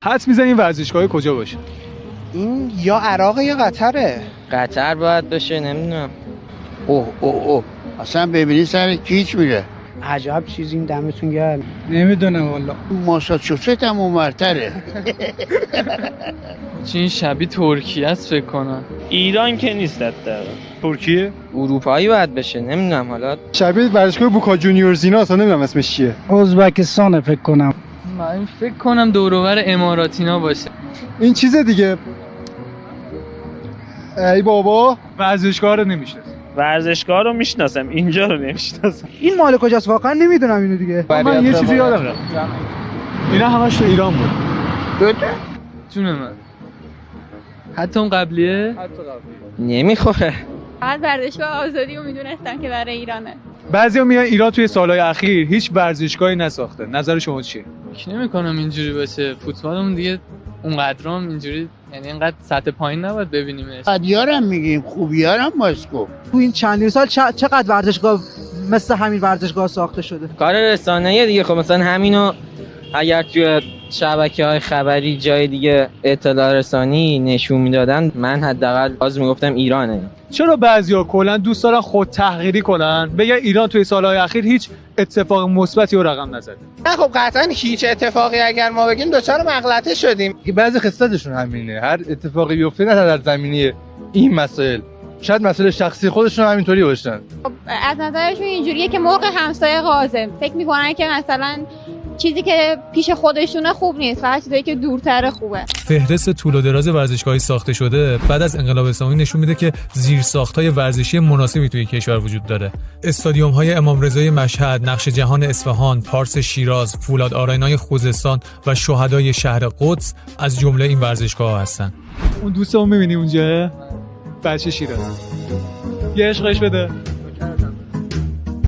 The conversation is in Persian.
حدس میزنین ورزشگاه کجا باشه؟ این یا عراق یا قطره. قطر باید باشه، نمیدونم. اوه اصلا ببینی سر کیچ میره. عجب چیزی، دمتون گرم. نمیدونم والا. ماساچوست هم اونورتره. این شبیه ترکیه است فکر کنم. ایران که نیست در ترکیه؟ اروپایی باید بشه، نمیدونم. حالا شبیه ورزشگاه بوکا جونیورز اینا، اصلا نمیدونم اسمش چیه. ازبکستان فکر کنم. من فکر کنم دور و بر اماراتینا باشه. این چیز دیگه. ای بابا، ورزشگاه رو نمیشناسم. ورزشگاه رو میشناسم، اینجا رو نمیشناسم. این مال کجاست واقعا نمیدونم اینو دیگه. من یه چیزی یادم رفت. اینا همش تو ایران بود. جون من. حتی اون قبلیه؟ نمیخوره. فقط ورزشگاه آزادی رو میدونستم که برای ایرانه. بعضیا میگن ایران توی سالهای اخیر هیچ ورزشگاهی نساخته. نظر شما چیه؟ فکر نمی‌کنم اینجوری باشه. فوتبالمون دیگه اونقدرام اینجوری، یعنی اینقدر سطح پایین نباید ببینیمش. بدیارم میگیم، خوبیارم باسکو. تو این چندین سال چقدر ورزشگاه مثل همین ورزشگاه ساخته شده. کار رسانه‌ای دیگه. خب مثلا همینو اگر توی شبکه‌های خبری جای دیگه اطلاع رسانی نشون میدادن، من حداقل باز میگفتم ایرانه. چرا بعضیا کلا دوست دارن خود تحقیری کنن، بگن ایران توی سالهای اخیر هیچ اتفاق مثبتی رو رقم نزده؟ نه خب قطعا هیچ اتفاقی اگر ما بگیم دوچار مغلطه شدیم. بعضی خصلتشون همینه، هر اتفاقی بیفته نه در زمینه این مسائل، شاید مسئله شخصی خودشون همینطوری باشن. خب از نظرشون اینجوریه که مرغ همسایه قازه. فکر میکنن که مثلا چیزی که پیش خودشونه خوب نیست، فقط چیزی که دورتره خوبه. فهرست طول و دراز ورزشگاهی ساخته شده بعد از انقلاب اسلامی نشون میده که زیرساخت‌های ورزشی مناسبی توی کشور وجود داره. استادیوم‌های امام رضای مشهد، نقش جهان اصفهان، پارس شیراز، فولاد آرنای خوزستان و شهدای شهر قدس از جمله این ورزشگاه‌ها هستن. اون دوستمون می‌بینی اونجا؟ بچه شیراز. یه عشقش بده.